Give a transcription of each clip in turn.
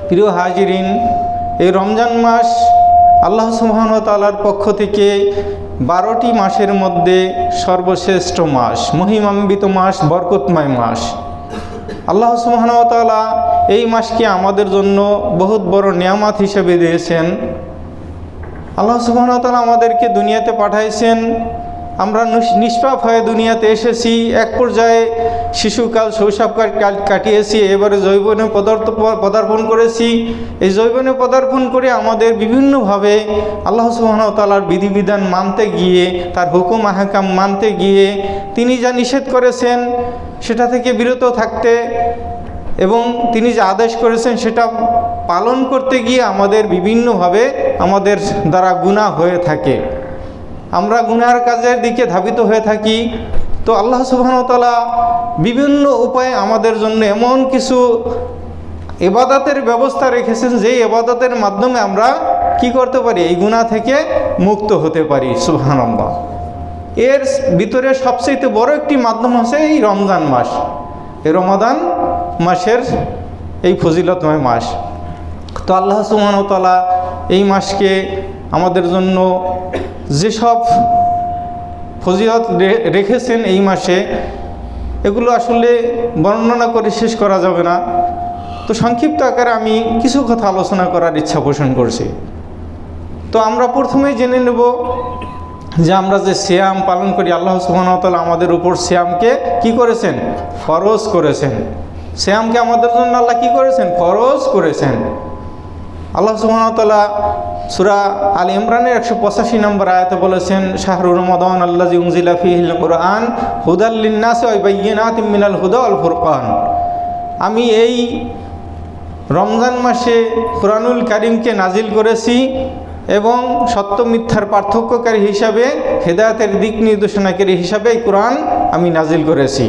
প্রিয় হাজিরিন, এই রমজান মাস আল্লাহ সুবহানাহু ওয়া তাআলার পক্ষ থেকে 12টি মাসের মধ্যে সর্বশ্রেষ্ঠ মাস, মহিমান্বিত মাস, বরকতময় মাস। আল্লাহ সুবহানাহু ওয়া তাআলা এই মাসকে আমাদের জন্য বহুত বড় নিয়ামত হিসেবে দিয়েছেন। আল্লাহ সুবহানাহু ওয়া তাআলা আমাদেরকে দুনিয়াতে পাঠাইছেন। আমরা নিষ্পাপ হয়ে দুনিয়াতে এসেছি, এক পর্যায়ে শিশুকাল, শৈশবকাল কাটিয়েছি, এবারে যৌবনে পদার্পণ করেছি। এই যৌবনে পদার্পণ করে আমাদের বিভিন্নভাবে আল্লাহ সুবহানাহু ওয়া তাআলার বিধিবিধান মানতে গিয়ে, তার হুকুম আহকাম মানতে গিয়ে, তিনি যা নিষেধ করেছেন সেটা থেকে বিরত থাকতে এবং তিনি যে আদেশ করেছেন সেটা পালন করতে গিয়ে আমাদের বিভিন্নভাবে আমাদের দ্বারা গুনাহ হয়ে থাকে। আমরা গুনার কাজের দিকে ধাবিত হয়ে থাকি। তো আল্লাহ সুবহানাহু ওয়া তাআলা বিভিন্ন উপায়ে আমাদের জন্য এমন কিছু ইবাদতের ব্যবস্থা রেখেছেন, যেই ইবাদতের মাধ্যমে আমরা কি করতে পারি, এই গুনাহ থেকে মুক্ত হতে পারি। সুবহানাল্লাহ। এর ভিতরে সবচেয়ে বড় একটি মাধ্যম হচ্ছে এই রমজান মাস। এই রমাদান মাসের এই ফজিলতময় মাস। তো আল্লাহ সুবহানাহু ওয়া তাআলা এই মাসকে আমাদের জন্য যেসব ফজিলত রেখেছেন এই মাসে, এগুলো আসলে বর্ণনা করে শেষ করা যাবে না। তো সংক্ষিপ্ত আকারে আমি কিছু কথা আলোচনা করার ইচ্ছা পোষণ করছি। তো আমরা প্রথমেই জেনে নেব যে আমরা যে সিয়াম পালন করি, আল্লাহ সুবহানাহু ওয়া তাআলা আমাদের উপর সিয়ামকে কি করেছেন, ফরজ করেছেন। সিয়ামকে আমাদের জন্য আল্লাহ কি করেছেন, ফরজ করেছেন। আল্লাহ সুবহানাহু ওয়া তাআলা সূরা আল ইমরানের 185 নম্বর আয়াতে বলেছেন, শাহরু রমাদান আল্লাযী উনজিলা ফীহিল কুরআন হুদাল লিন-নাসি ওয়া বায়্যিনাতিম মিনাল হুদা ওয়াল ফুরকান। আমি এই রমজান মাসে কুরআনুল কারীমকে নাজিল করেছি এবং সত্য মিথ্যার পার্থক্যকারী হিসাবে, হেদায়েতের দিক নির্দেশনাকারী হিসাবে এই কোরআন আমি নাজিল করেছি।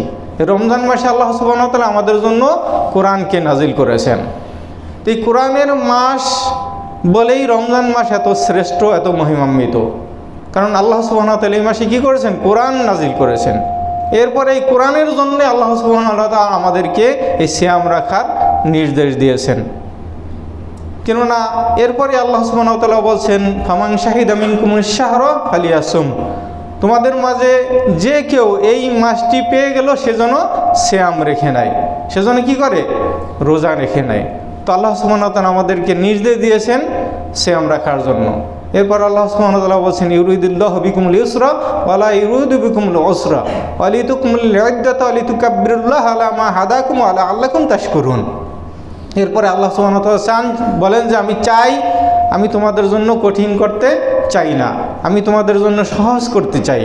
রমজান মাসে আল্লাহ সুবহানাহু ওয়া তাআলা আমাদের জন্য কোরআনকে নাজিল করেছেন। তো এই কোরআনের মাস বলেই রমজান মাস এত শ্রেষ্ঠ, এত মহিমান্বিত। কারণ আল্লাহ সুবহানাহু ওয়া তাআলা এই মাসে কী করেছেন, কোরআন নাজিল করেছেন। এরপরে এই কোরআনের জন্য আল্লাহ সুবহানাহু ওয়া তাআলা আমাদেরকে এই সিয়াম রাখার নির্দেশ দিয়েছেন। কেননা এরপরে আল্লাহ সুবহানাহু ওয়া তাআলা বলছেন, ফামান শাহিদা মিনকুমুশ শাহরা ফালিয়াসুম। তোমাদের মাঝে যে কেউ এই মাসটি পেয়ে গেল সেজন্য সিয়াম রেখে নেয়, সেজন্য কি করে, রোজা রেখে নেয়। তো আল্লাহ সুবহানাহু ওয়া তাআলা আমাদেরকে নির্দেশ দিয়েছেন সিয়াম রাখার জন্য। এরপর আল্লাহ সুবহানাহু ওয়া তাআলা বলছেন, ইউরিদুল্লাহু বিকুমুল ইউসরা ওয়া লা ইউরিদু বিকুমুল উসরা ওয়া লিতুকমিলুল ইদ্দাতা ওয়া লিতুকাব্বিরুল্লাহা আলা মা হাদাকুম ওয়া লাআল্লাকুম তাশকুরুন। এরপরে আল্লাহ সুবহানাহু ওয়া তাআলা বলেন যে আমি চাই, আমি তোমাদের জন্য কঠিন করতে চাই না, আমি তোমাদের জন্য সহজ করতে চাই।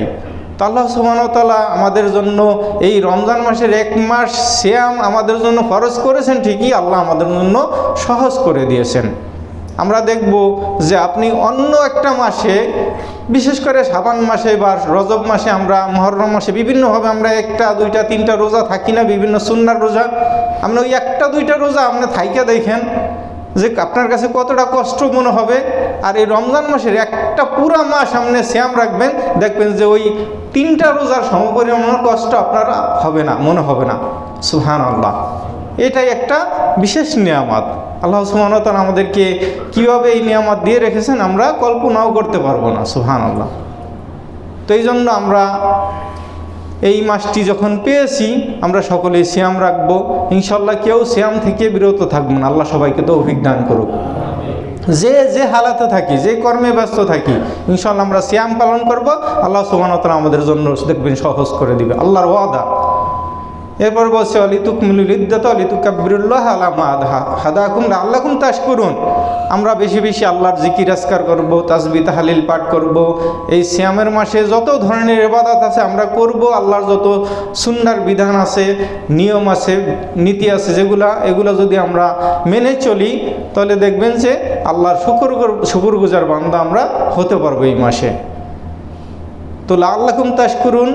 তো আল্লাহ সুবহানাহু ওয়া তাআলা আমাদের জন্য এই রমজান মাসের 1 মাস সিয়াম আমাদের জন্য ফরজ করেছেন, ঠিকই আল্লাহ আমাদের জন্য সহজ করে দিয়েছেন। আমরা দেখব যে আপনি অন্য একটা মাসে, বিশেষ করে শাবান মাসে বা রজব মাসে, আমরা মুহররম মাসে বিভিন্নভাবে আমরা 1টা 2টা 3টা রোজা থাকি না, বিভিন্ন সুন্নার রোজা। আপনি ওই 1টা 2টা রোজা আপনি থাইকা দেখেন যে আপনার কাছে কতটা কষ্ট মনে হবে। আর এই রমজান মাসের একটা পুরা মাস আপনি সিয়াম রাখবেন, দেখবেন যে ওই 3টা রোজার সমপরিমাণ কষ্ট আপনার হবে না, মনে হবে না। সুবহানাল্লাহ। এটাই একটা বিশেষ নিয়ামত। আল্লাহ সুবহানাহু ওয়া তাআলা আমাদেরকে কীভাবে এই নিয়ামত দিয়ে রেখেছেন আমরা কল্পনাও করতে পারবো না। সুবহানাল্লাহ। তো এই জন্য আমরা এই মাসটি যখন পেয়েছি, আমরা সকলেই সিয়াম রাখবো ইনশাআল্লাহ। কেউ সিয়াম থেকে বিরত থাকবো না। আল্লাহ সবাইকে তৌফিক দান করুক। যে হালাতে থাকি, যে কর্মে ব্যস্ত থাকি, ইনশাআল্লাহ আমরা সিয়াম পালন করব। আল্লাহ সুবহানাহু ওয়া তাআলা আমাদের জন্য দেখবেন সহজ করে দিবে, আল্লাহর ওয়াদা। এরপর বলছে, লিতুকমিলুল ইদ্দাতা ওয়া লিতুকাব্বিরুল্লাহা আলা মা হাদাকুম লাআল্লাকুম তাশকুরুন। আমরা বেশি বেশি আল্লাহর জিকির আজকার করব, তাসবিহ তাহলিল পাঠ করব। এই সিয়ামের মাসে যত ধরনের ইবাদত আছে আমরা করব। আল্লাহর যত সুন্নার বিধান আছে, নিয়ম আছে, নীতি আছে, এগুলো যদি আমরা মেনে চলি, তাহলে দেখবেন যে আল্লাহর শুকরগুজার বান্দা আমরা হতে পারবো এই মাসে। তো লাআল্লাকুম তাশকুরুন,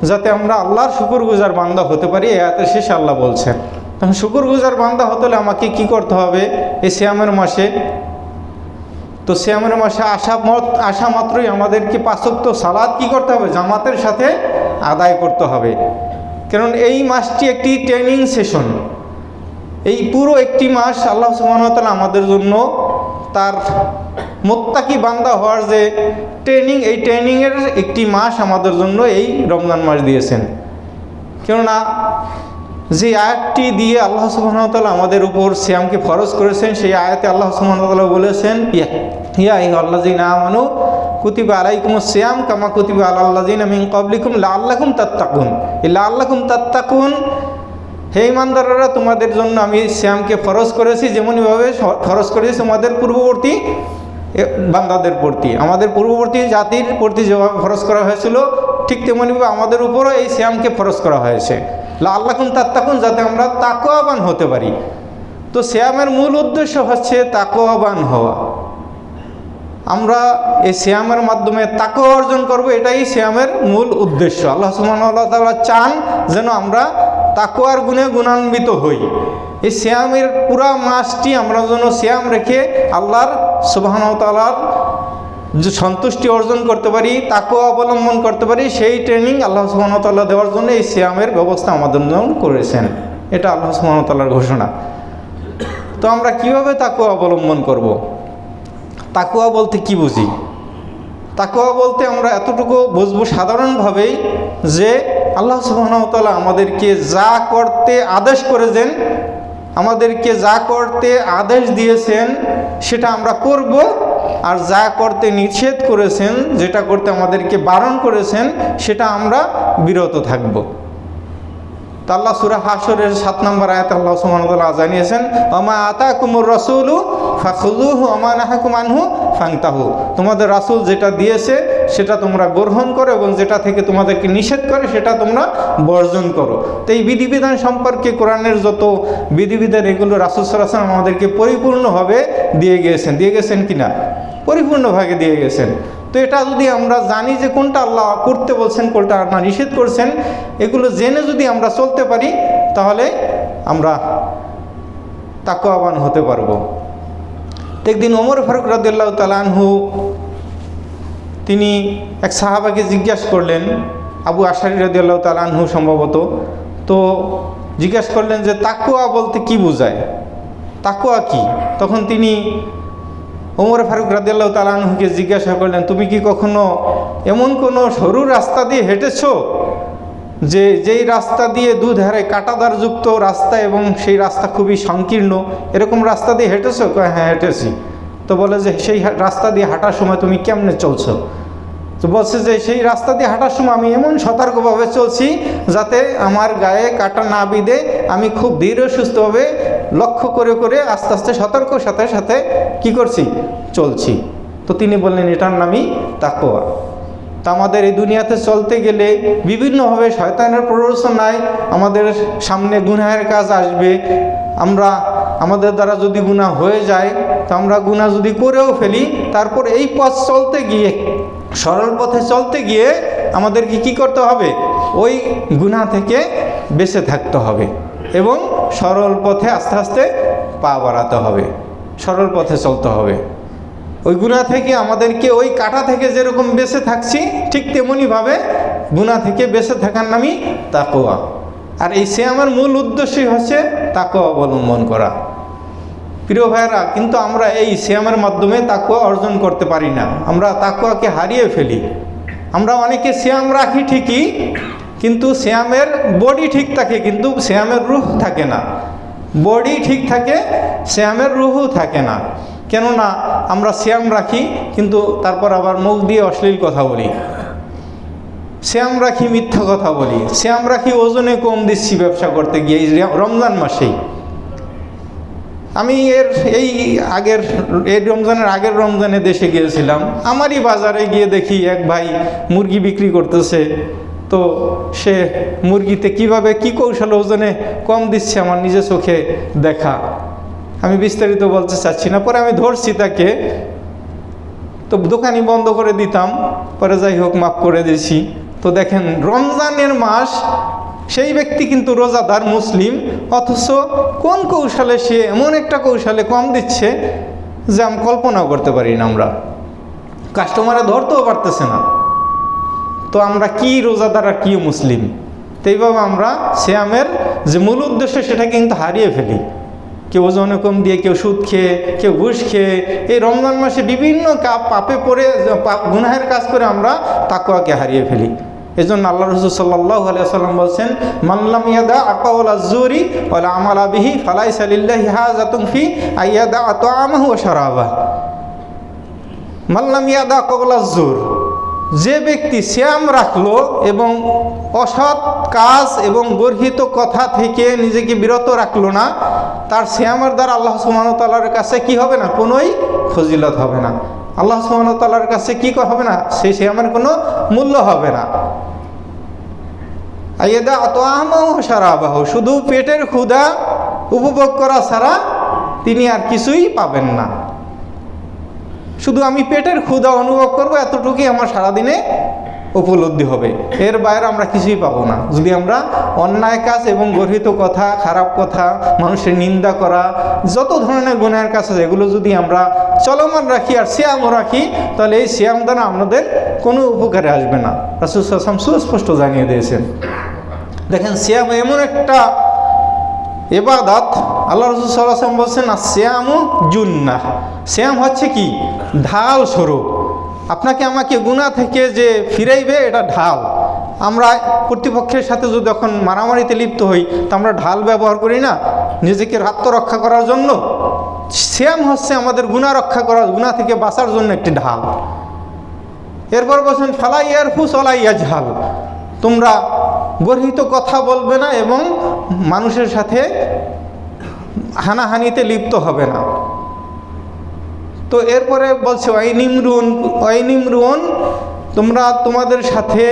যাতে আমরা আল্লাহর শুকরগুজার বান্দা হতে পারি, এই আয়াতের শেষে আল্লাহ বলছেন। তখন শুকরগুজার বান্দা হতে হলে আমাকে কি করতে হবে এই সিয়ামের মাসে? তো সিয়ামের মাসে আসা মাত্রই আমাদেরকে 5 ওয়াক্ত সালাত কি করতে হবে, জামাতের সাথে আদায় করতে হবে। কারণ এই মাসটি একটি ট্রেনিং সেশন। এই পুরো একটি মাস আল্লাহ সুবহানাহু ওয়া তাআলা আমাদের জন্য তার মুত্তাকি বান্দা হওয়ার যে ট্রেনিং, এই ট্রেনিংয়ের একটি মাস আমাদের জন্য এই রমজান মাস দিয়েছেন। কেননা যে আয়াতটি দিয়ে আল্লাহ সুবহানাহু ওয়া তাআলা আমাদের উপর সিয়ামকে ফরজ করেছেন, সেই আয়াতে আল্লাহ সুবহানাহু ওয়া তাআলা বলেছেন, ইয়া আইয়ুহাল্লাযীনা আমানু কুতিবা আলাইকুমুস সিয়াম কামা কুতিবা আলাল্লাযীনা মিন ক্বাবলিকুম লাআল্লাকুম তাত্তাকুন। এই লাআল্লাকুম তাত্তাকুন, হে ইমানদাররা, তোমাদের জন্য আমি সিয়ামকে ফরজ করেছি যেমনইভাবে ফরজ করেছি তোমাদের পূর্ববর্তী বান্দাদের প্রতি। আমাদের পূর্ববর্তী জাতির প্রতি যেভাবে ফরজ করা হয়েছিল, ঠিক তেমনিভাবে আমাদের উপরও এই সিয়ামকে ফরজ করা হয়েছে। লাআল্লাকুম তাত্তাকুন, যাতে আমরা তাকওয়াবান হতে পারি। তো সিয়ামের মূল উদ্দেশ্য হচ্ছে তাকওয়াবান হওয়া। আমরা এই সিয়ামের মাধ্যমে তাকওয়া অর্জন করব, এটাই সিয়ামের মূল উদ্দেশ্য। আল্লাহ সুবহানাহু ওয়া তাআলা চান যেন আমরা তাকওয়ার গুণে গুণান্বিত হই। এই সিয়ামের পুরা মাসটি আমরা যেন সিয়াম রেখে আল্লাহর সুবহানাহু ওয়া তাআলার যে সন্তুষ্টি অর্জন করতে পারি, তাকওয়া অবলম্বন করতে পারি, সেই ট্রেনিং আল্লাহ সুবহানাহু ওয়া তাআলা দেওয়ার জন্য এই সিয়ামের ব্যবস্থা আমাদের জন্য করেছেন। এটা আল্লাহ সুবহানাহু ওয়া তাআলার ঘোষণা। তো আমরা কিভাবে তাকওয়া অবলম্বন করব? তাকওয়া বলতে কি বুঝি? তাকওয়া বলতে আমরা এতটুকু বুঝবো সাধারণভাবেই যে আল্লাহ সুবহানাহু ওয়া তাআলা আমাদেরকে যা করতে আদেশ করেছেন, আমাদেরকে যা করতে আদেশ দিয়েছেন সেটা আমরা করব, আর যা করতে নিষেধ করেছেন, যেটা করতে আমাদেরকে বারণ করেছেন, সেটা আমরা বিরত থাকব। তা আল্লাহ সূরা হাশরের 7 নম্বর আয়াতে আল্লাহ সুবহানাহু ওয়া তাআলা জানিয়েছেন, ওমা আতাকুমুর রাসূলু ফাখুযুহু ওমা নাহাকুম আনহু ফান্তাহু। তোমাদের রাসূল যেটা দিয়েছে সেটা তোমরা গ্রহণ করো, এবং যেটা থেকে তোমাদেরকে নিষেধ করে সেটা তোমরা বর্জন করো। তো এই বিধিবিধান সম্পর্কে কোরআনের যত বিধিবিধান, এগুলো রাসূল সাল্লাল্লাহু আলাইহি ওয়াসাল্লাম আমাদেরকে পরিপূর্ণভাবে দিয়ে গেছেন কিনা? পরিপূর্ণভাবে দিয়ে গেছেন। তো এটা যদি আমরা জানি যে কোনটা আল্লাহ করতে বলছেন, কোনটা আল্লাহ নিষেধ করছেন, এগুলো জেনে যদি আমরা চলতে পারি, তাহলে আমরা তাকওয়াবান হতে পারবো। একদিন ওমর ফারুক রাদিয়াল্লাহু তাআলা আনহু তিনি এক সাহাবাকে জিজ্ঞাসা করলেন, আবু আশারি রাদিয়াল্লাহু তাআলা আনহু সম্ভবত, তো জিজ্ঞাসা করলেন যে তাকওয়া বলতে কি বোঝায়, তাকওয়া কি? তখন তিনি ওমর ফারুক রাদিয়াল্লাহু তাআলা আনহুকে জিজ্ঞাসা করলেন, তুমি কি কখনো এমন কোনো সরু রাস্তা দিয়ে হেঁটেছো যেই রাস্তা দিয়ে দুধারে কাঁটাদারযুক্ত রাস্তা এবং সেই রাস্তা খুবই সংকীর্ণ, এরকম রাস্তা দিয়ে হেঁটেছো? হ্যাঁ, হেঁটেছি। তো বলে যে সেই রাস্তা দিয়ে হাঁটার সময় তুমি কেমনে চলছো? তো বলছে যে সেই রাস্তা দিয়ে হাঁটার সময় আমি এমন সতর্কভাবে চলছি যাতে আমার গায়ে কাঁটা না বিঁধে আমি খুব ধীরে সুস্থভাবে লক্ষ্য করে করে আস্তে আস্তে সতর্ক সাথে সাথে কি করছি? চলছি। তো তিনি বললেন এটার নামই তাকওয়া। তা আমাদের এই দুনিয়াতে চলতে গেলে বিভিন্নভাবে শয়তানের প্ররোচনায় আমাদের সামনে গুনাহের কাজ আসবে। আমাদের দ্বারা যদি গুনাহ হয়ে যায়, তো আমরা গুনাহ যদি করেও ফেলি, তারপর এই পথ চলতে গিয়ে, সরল পথে চলতে গিয়ে আমাদেরকে কি করতে হবে? ওই গুনাহ থেকে বেঁচে থাকতে হবে এবং সরল পথে আস্তে আস্তে পা বাড়াতে হবে, সরল পথে চলতে হবে। ওই গুনাহ থেকে আমাদেরকে, ওই কাঁটা থেকে যেরকম বেঁচে থাকছি, ঠিক তেমনিভাবে গুনাহ থেকে বেঁচে থাকার নামই তাকওয়া। আর এই সিয়ামের মূল উদ্দেশ্যই হচ্ছে তাকওয়া অবলম্বন করা। প্রিয় ভাইয়েরা, কিন্তু আমরা এই সিয়ামের মাধ্যমে তাকওয়া অর্জন করতে পারি না, আমরা তাকওয়াকে হারিয়ে ফেলি। আমরা অনেকে সিয়াম রাখি ঠিকই, কিন্তু সিয়ামের বডি ঠিক থাকে, কিন্তু সিয়ামের রূহ থাকে না। বডি ঠিক থাকে, সিয়ামের রূহও থাকে না। কেননা আমরা সিয়াম রাখি, কিন্তু তারপর আবার মুখ দিয়ে অশ্লীল কথা বলি। সিয়াম রাখি, মিথ্যা কথা বলি। সিয়াম রাখি, ওজনে কম দিচ্ছি ব্যবসা করতে গিয়ে এই রমজান মাসেই। আমি এই রমজানের আগের রমজানে দেশে গিয়েছিলাম। আমারই বাজারে গিয়ে দেখি এক ভাই মুরগি বিক্রি করতেছে। তো সে মুরগিতে কিভাবে কি কৌশল ওজনে কম দিচ্ছে আমার নিজের চোখে দেখা। আমি বিস্তারিত বলতে চাচ্ছি না, পরে আমি ধরছি তাকে। তো দোকানই বন্ধ করে দিতাম, পরে যাই হোক মাফ করে দিয়েছি। তো দেখেন, রমজানের মাস, সেই ব্যক্তি কিন্তু রোজাদার মুসলিম, অথচ কোন কৌশলে সে এমন একটা কৌশলে কম দিচ্ছে যে আমি কল্পনাও করতে পারি না। আমরা কাস্টমারে ধরতেও পারতেছে না। তো আমরা কি রোজাদার আর কি মুসলিম? তো এইভাবে আমরা সিয়ামের যে মূল উদ্দেশ্য সেটা কিন্তু হারিয়ে ফেলি। কেউ ওজনে কম দিয়ে, কেউ সুদ খেয়ে, কেউ ঘুষ খেয়ে। এই রমজান মাসে বিভিন্ন পাপে পড়ে, গুনাহের কাজ করে আমরা তাকওয়াকে হারিয়ে ফেলি। এই জন্য আল্লাহ রাসূল সাল্লাল্লাহু আলাইহি ওয়াসাল্লাম বলছেন, মান লাম ইয়াদা আকাওলা যুরি ওয়ালা আমালা বিহি ফালাইসা লিল্লাহি হাজাতুন ফি আইয়াদা তাআমাহু ওয়া শারাবাহু। মান লাম ইয়াদা আকাওলা যুর, যে ব্যক্তি সিয়াম রাখলো এবং অসৎ কাজ এবং গর্হিত কথা থেকে নিজেকে বিরত রাখলো না, তার সিয়ামের দ্বারা আল্লাহ সুবহানাহু ওয়া তাআলার কাছে কি হবে না? কোনোই ফজিলত হবে না। আল্লাহ সুবহানাহু ওয়া তাআলার কাছে কি হবে না? সেই সিয়ামের কোনো মূল্য হবে না। আইয়াদা তাআমাহু ওয়া শারাবাহু, শুধু পেটের ক্ষুধা উপভোগ করা ছাড়া তিনি আর কিছুই পাবেন না। শুধু আমি পেটের ক্ষুধা অনুভব করব, এতটুকুই আমার সারাদিনে উপলব্ধি হবে, এর বাইরে আমরা কিছুই পাবো না। যদি আমরা অন্যায় কাজ এবং গর্হিত কথা, খারাপ কথা, মানুষের নিন্দা করা, যত ধরনের গুনাহের কাজ আছে, এগুলো যদি আমরা চলমান রাখি আর সিয়ামও রাখি, তাহলে এই সিয়াম দ্বারা আমাদের কোনো উপকারে আসবে না। রাসূল সাল্লাল্লাহু আলাইহি ওয়াসাল্লাম সুস্পষ্ট জানিয়ে দিয়েছেন। দেখেন, সিয়াম এমন একটা ইবাদত, আল্লাহ রাসূল সাল্লাল্লাহু আলাইহি ওয়াসাল্লাম বলছেন, সিয়ামু জুন্নাহ। সিয়াম হচ্ছে কি? ঢাল স্বরূপ। আপনাকে আমাকে গুনাহ থেকে যে ফিরাইবে, এটা ঢাল। আমরা প্রতিপক্ষের সাথে যদি যখন মারামারিতে লিপ্ত হই, তো আমরা ঢাল ব্যবহার করি না নিজেকে আত্মরক্ষা করার জন্য? সিয়াম হচ্ছে আমাদের গুনাহ রক্ষা করার, গুনাহ থেকে বাঁচার জন্য একটি ঢাল। এরপর বলছেন, ফালা ইয়ারফুস ওয়ালা ইয়াজহাল, তোমরা গর্হিত কথা বলবে না এবং মানুষের সাথে হানাহানিতে লিপ্ত হবে না। তো এরপরে বলছে, ওয়াইনিমরুন, তোমরা তোমাদের সাথে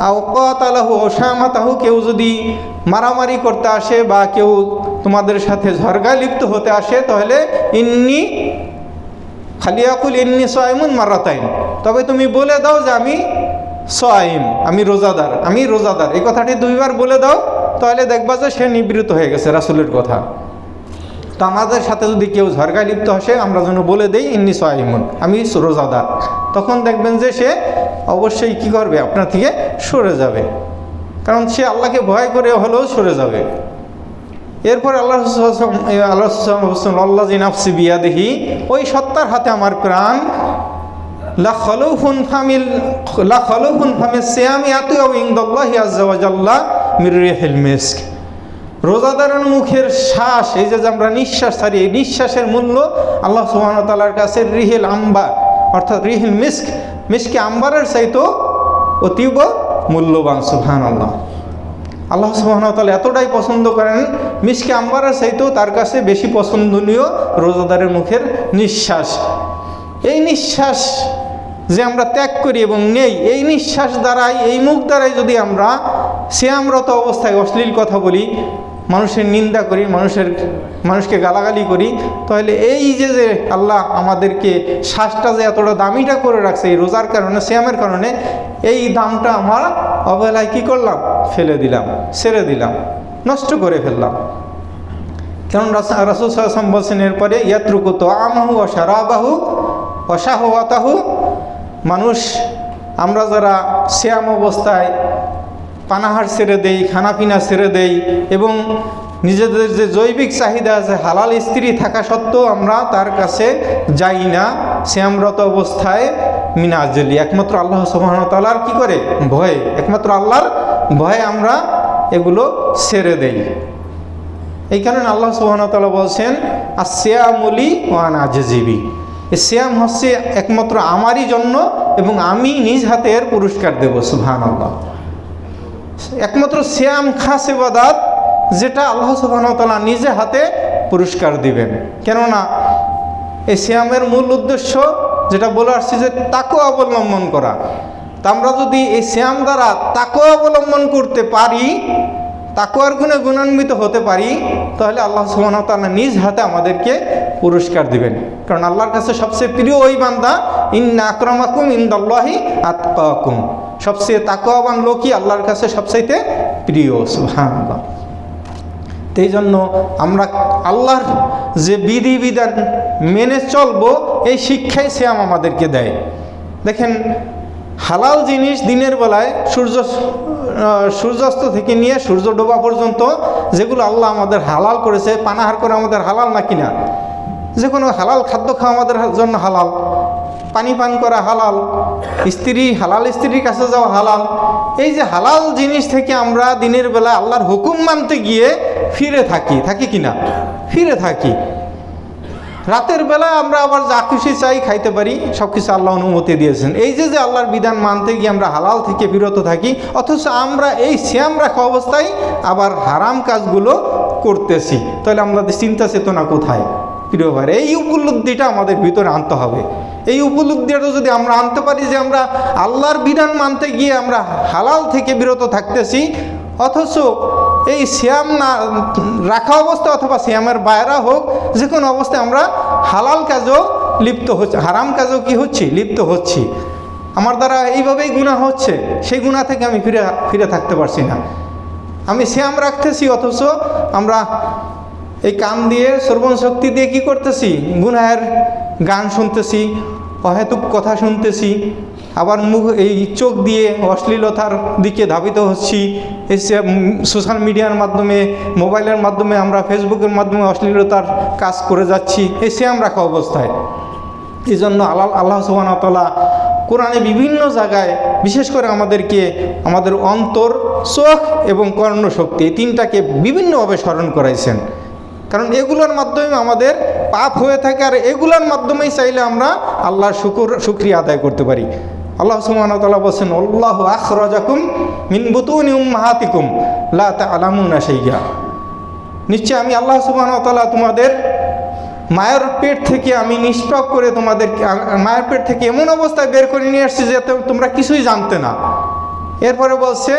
আওকাতালাহু ওসামাতাহু, কেউ যদি মারামারি করতে আসে বা কেউ তোমাদের সাথে ঝগড়ায় লিপ্ত হতে আসে, তাহলে খালিয়াকুল ইন্নি সাইমুন মারাতাইন, তবে তুমি বলে দাও যে আমি সাইম, আমি রোজাদার, এই কথাটি 2 বার বলে দাও, তাহলে দেখবা যে সে নিবৃত্ত হয়ে গেছে রাসূলের কথা। তো আমাদের সাথে যদি কেউ ঝগড়ায় লিপ্ত আসে, আমরা যেন বলে দেই ইন্নি সাইমুন, আমি রোজাদার, তখন দেখবেন যে সে অবশ্যই কি করবে? আপনার থেকে সরে যাবে, কারণ সে আল্লাহকে ভয় করে হলেও সরে যাবে। এরপর আল্লাহ নাফসি বিয়াদিহি, ওই সত্তার হাতে আমার প্রাণ, লা খালুফুন ফামিস সিয়ামি আতয়াউ ইনদাল্লাহি আযজা ওয়া জাল্লা মির রিহিল মিস্ক। রোজাদারের মুখের শ্বাস, এই যে আমরা নিঃশ্বাস ছাড়ি, এই নিঃশ্বাসের মূল্য আল্লাহ সুবহানাহু ওয়া তাআলার কাছে রিহিল আম্বা, অর্থাৎ রিহিল মিস্ক, মিস্কে আম্বারের চাইতো অতীব মূল্যবান। সুবহানাল্লাহ, আল্লাহ সুবহানাহু ওয়া তাআলা এতটাই পছন্দ করেন, মিস্কে আম্বারের চাইতো তার কাছে বেশি পছন্দনীয় রোজাদারের মুখের নিঃশ্বাস। এই নিঃশ্বাস যে আমরা ত্যাগ করি এবং নেই, এই নিঃশ্বাস দ্বারাই, এই মুখ দ্বারাই যদি আমরা সিয়ামরত অবস্থায় অশ্লীল কথা বলি, মানুষের নিন্দা করি, মানুষকে গালাগালি করি, তাহলে এই যে আল্লাহ আমাদেরকে শ্বাসটা যে এতটা দামিটা করে রাখছে এই রোজার কারণে, সিয়ামের কারণে, এই দামটা আমরা অবহেলায় কী করলাম? ফেলে দিলাম, ছেড়ে দিলাম, নষ্ট করে ফেললাম। কারণ রাসূল সাল্লাল্লাহু আলাইহি ওয়াসাল্লাম বলছেন এরপরে, ইয়াতরুকু তাআমাহু ওয়া শারাবাহু ওয়া শাহওয়াতাহু, মানুষ, আমরা যারা সিয়াম অবস্থায় পানাহার ছেড়ে দেই, খানাপিনা ছেড়ে দেই এবং নিজেদের যে জৈবিক চাহিদা আছে, হালাল স্ত্রী থাকা সত্ত্বেও আমরা তার কাছে যাই না সিয়ামরত অবস্থায় মিনাজলি, একমাত্র আল্লাহ সুবহানাহু ওয়া তাআলার কি করে? ভয়ে, একমাত্র আল্লাহর ভয়ে আমরা এগুলো ছেড়ে দেই। এই কারণে আল্লাহ সুবহানাহু ওয়া তাআলা বলছেন, আসসিয়ামু লি ওয়া আনা আজজিবি, এই সিয়াম হচ্ছে একমাত্র আমারই জন্য এবং আমি নিজ হাতে এর পুরস্কার দেব। সুবহানাল্লাহ, একমাত্র সিয়াম খাস ইবাদত যেটা আল্লাহ সুবহানাহু ওয়া তাআলা নিজে হাতে পুরস্কার দিবেন। কেননা এই সিয়ামের মূল উদ্দেশ্য, যেটা বলে আসছি, যে তাকওয়া অবলম্বন করা। তা আমরা যদি এই সিয়াম দ্বারা তাকওয়া অবলম্বন করতে পারি, তাকওয়ার গুণে গুণান্বিত হতে পারি, তাহলে আল্লাহ সুবহানাহু ওয়া তাআলা নিজ হাতে আমাদেরকে পুরস্কার দিবেন। কারণ আল্লাহর কাছে সবচেয়ে প্রিয় ওই বান্দা, ইন্না আকরামাকুম ইনদাল্লাহি আতকাকুম, সবচেয়ে তাকওয়াবান লোকই আল্লাহর কাছে সবচাইতে প্রিয়। সুবহানাল্লাহ, এই জন্য আমরা আল্লাহর যে বিধিবিধান মেনে চলবো, এই শিক্ষাই সিয়াম আমাদেরকে দেয়। দেখেন, হালাল জিনিস দিনের বেলায় সূর্য সূর্যাস্ত থেকে নিয়ে সূর্য ডোবা পর্যন্ত যেগুলো আল্লাহ আমাদের হালাল করেছে, পানাহার করে আমাদের হালাল নাকি না, যে কোনো হালাল খাদ্য খাওয়া আমাদের জন্য হালাল, পানি পান করা হালাল, হালাল স্ত্রীর কাছে যাওয়া হালাল। এই যে হালাল জিনিস থেকে আমরা দিনের বেলা আল্লাহর হুকুম মানতে গিয়ে ফিরে থাকি কিনা? ফিরে থাকি। রাতের বেলা আমরা আবার যা খুশি চাই খাইতে পারি, সব কিছু আল্লাহ অনুমতি দিয়েছেন। এই যে আল্লাহর বিধান মানতে গিয়ে আমরা হালাল থেকে বিরত থাকি, অথচ আমরা এই সিয়াম রাখা অবস্থায় আবার হারাম কাজগুলো করতেছি, তাহলে আমাদের চিন্তা চেতনা কোথায়? প্রিয় ভাই, এই উপলব্ধিটা আমাদের ভিতরে আনতে হবে। এই উপলব্ধিটা যদি আমরা আনতে পারি যে আমরা আল্লাহর বিধান মানতে গিয়ে আমরা হালাল থেকে বিরত থাকতেছি, অথচ এই সিয়াম না রাখা অবস্থা অথবা সিয়ামের বাইরা হোক, যে কোনো অবস্থায় আমরা হালাল কাজও লিপ্ত হচ্ছে, হারাম কাজও কি হচ্ছি? লিপ্ত হচ্ছি। আমার দ্বারা এইভাবেই গুনাহ হচ্ছে, সেই গুনাহ থেকে আমি ফিরে থাকতে পারছি না। আমি সিয়াম রাখতেছি, অথচ আমরা এই কান দিয়ে, শ্রবণ শক্তি দিয়ে কি করতেছি? গুনাহের গান শুনতেছি, অহেতুক কথা শুনতেছি, আবার এই চোখ দিয়ে অশ্লীলতার দিকে ধাবিত হচ্ছি। এই সোশ্যাল মিডিয়ার মাধ্যমে, মোবাইলের মাধ্যমে, আমরা ফেসবুকের মাধ্যমে অশ্লীলতার কাজ করে যাচ্ছি এই সিয়াম রাখা অবস্থায়। এই জন্য আল্লাহ সুবহানাহু ওয়া তাআলা কোরআনে বিভিন্ন জায়গায় বিশেষ করে আমাদেরকে আমাদের অন্তর, চোখ এবং কর্ণশক্তি, এই তিনটাকে বিভিন্নভাবে স্মরণ করাইছেন। কারণ এগুলোর মাধ্যমে আমাদের পাপ হয়ে থাকে, আর এগুলোর মাধ্যমেই চাইলে আমরা আল্লাহর শুকরিয়া আদায় করতে পারি। আল্লাহ সুবহানাহু ওয়া তাআলা বলেন, আল্লাহু আখরাজাকুম মিন বুতুনি উম্মাহাতিকুম লা তা'লামুনা শাইয়্যা। নিশ্চয় আমি আল্লাহ সুবহানাহু ওয়া তাআলা তোমাদের মায়ের পেট থেকে আমি নিষ্পাপ করে তোমাদের মায়ের পেট থেকে এমন অবস্থায় বের করে নিয়ে আসছি যে তোমরা কিছুই জানতে না। এরপরে বলছে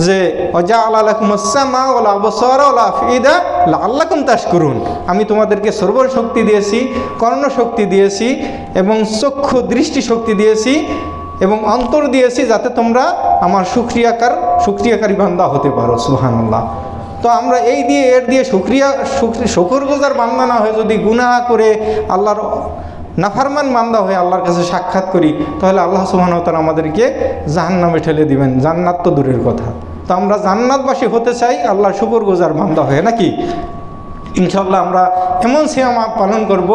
যে ওয়াজআলা লাকুমুস সামা ওয়াল আবসারা ওয়াল আফইদা লাআল্লাকুম তাশকুরুন। আমি তোমাদেরকে শ্রবণ শক্তি দিয়েছি, কর্ণশক্তি দিয়েছি এবং চক্ষু দৃষ্টি শক্তি দিয়েছি এবং অন্তর দিয়েছি, যাতে তোমরা আমার শুকরিয়াকারী বান্দা হতে পারো। সুবহানাল্লাহ। তো আমরা এর দিয়ে শুকরগুজার বান্দা না হয়ে যদি গুনাহ করে আল্লাহর নাফরমান বান্দা হয়ে আল্লাহর কাছে সাক্ষাৎ করি, তাহলে আল্লাহ সুবহানাহু ওয়া তাআলা আমাদেরকে জাহান্নামে ঠেলে দিবেন। জান্নাত তো দূরের কথা। তো আমরা জান্নাতবাসী হতে চাই আল্লাহর শুকরগুজার বান্দা হয়ে, নাকি? ইনশাআল্লাহ আমরা এমন সিয়াম পালন করব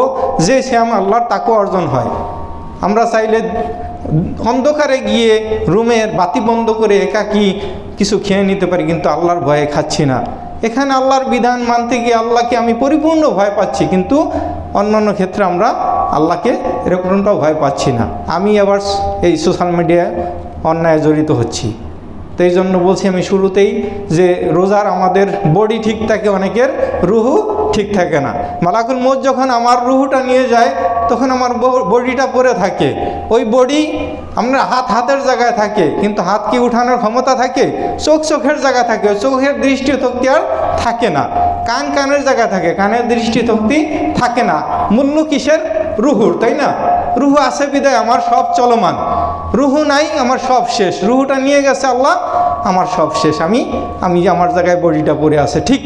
যে সিয়াম আল্লাহর তাকওয়া অর্জন হয়। আমরা চাইলে অন্ধকারে গিয়ে রুমের বাতি বন্ধ করে একাকী কিছু খেয়ে নিতে পারি, কিন্তু আল্লাহর ভয়ে খাচ্ছি না। এখানে আল্লাহর বিধান মানতে গিয়ে আল্লাহকে আমি পরিপূর্ণ ভয় পাচ্ছি, কিন্তু অন্যান্য ক্ষেত্রে আমরা আল্লাহকে এরকমটাও ভয় পাচ্ছি না। আমি আবার এই সোশ্যাল মিডিয়ায় অন্যায় জড়িত হচ্ছি। তো এই জন্য বলছি আমি শুরুতেই যে রোজার আমাদের বডি ঠিক থাকে, অনেকের রুহু ঠিক থাকে না। মালাকুল মউত যখন আমার রুহুটা নিয়ে যায়, তখন আমার বডিটা পড়ে থাকে। ওই বডি আমরা হাতের জায়গায় থাকে, কিন্তু হাত কি উঠানোর ক্ষমতা থাকে? চোখের জায়গা থাকে, চোখের দৃষ্টি শক্তি আর থাকে না। কানের জায়গায় থাকে, কানের দৃষ্টি শক্তি থাকে না। মূল্য কিসের? রুহুর, তাই না? রুহু আছে বিদায় আমার সব চলমান, রুহু নাই আমার সব শেষ। রুহুটা নিয়ে গেছে আল্লাহ, আমার সব শেষ। আমি আমার জায়গায় বডিটা পড়ে আছে। ঠিক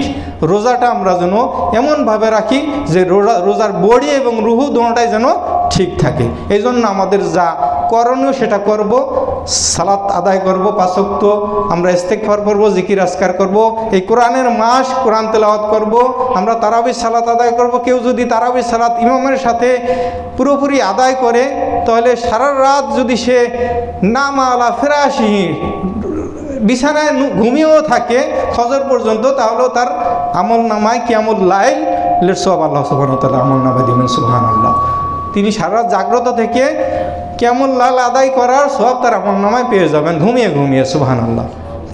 রোজাটা আমরা যেন এমনভাবে রাখি যে রোজার বডি এবং রুহু দুটোটাই যেন ঠিক থাকে। এই জন্য আমাদের যা করণীয় সেটা করব। সালাত আদায় করব, 5 ওয়াক্ত আমরা ইস্তেগফার করব, জিকির আজকার করব। এই কোরআনের মাস, কোরআন তেলাওয়াত করব। আমরা তারাবির সালাত আদায় করব। কেউ যদি তারাবির সালাত ইমামের সাথে পুরোপুরি আদায় করে, তাহলে সারা রাত যদি সে নামা আলা ফিরাশিহি, বিছানায় ঘুমিয়েও থাকে ফজর পর্যন্ত, তাহলেও তার আমল নামায় কিয়ামুল লাইলের সওয়াব আল্লাহ সুবহানাহু ওয়া তাআলা আমল নামায় দিবেন। সুবহানাল্লাহ। তিনি সারা রাত জাগ্রত থেকে কিয়ামুল লাইল আদায় করার সওয়াব তার আমল নামায় পেয়ে যাবেন ঘুমিয়ে। সুবহানাল্লাহ।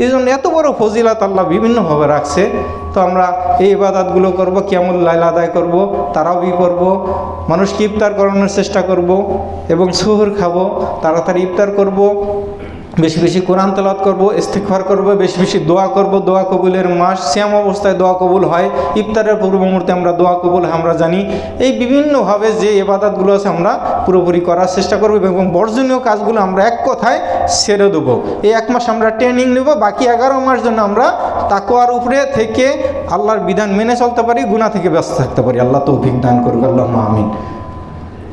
এই জন্য এত বড় ফজিলত আল্লাহ বিভিন্নভাবে রাখছে। তো আমরা এই ইবাদতগুলো করব, কিয়ামুল লাইল আদায় করব, তারাবি করব, মানুষকে ইফতার করানোর চেষ্টা করব এবং সুহুর খাবো, তাড়াতাড়ি ইফতার করব, বেশি বেশি কোরআন তেলাওয়াত করব, ইস্তেগফার করব, বেশি বেশি দোয়া করব। দোয়া কবুলের মাস, সিয়াম অবস্থায় দোয়া কবুল হয়, ইফতারের পূর্ব মুহূর্তে আমরা দোয়া কবুল আমরা জানি। এই বিভিন্নভাবে যে ইবাদতগুলো আছে আমরা পুরোপুরি করার চেষ্টা করব এবং বর্জনীয় কাজগুলো আমরা এক কথায় ছেড়ে দেবো। এই 1 মাস আমরা ট্রেনিং নেব, বাকি 11 মাস জন্য আমরা তাকওয়ার উপরে থেকে আল্লাহর বিধান মেনে চলতে পারি, গুনাহ থেকে ব্যস্ত থাকতে পারি। আল্লাহ তৌফিক দান করুক। আল্লাহুম্মা আমিন।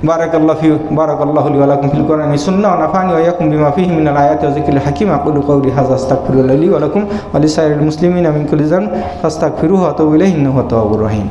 বারাকাল্লাহু লি ওয়া লাকুম ফিল কুরআনি সুন্নাহ ওয়া নাফানি ওয়া ইয়াকুম বিমা ফীহি মিনাল আয়াতি ওয়া যিকরিল হাকীম আকুলু কওলি হাযা আস্তাগফিরুল্লাহ লি ওয়া লাকুম ওয়া লিসাইরিল মুসলিমিনা মিন কুল্লি যানব ফাস্তাগফিরুহু ওয়া তুবু ইলাইহি ইন্নাহু হুয়াত তাওয়াবুর রহিম।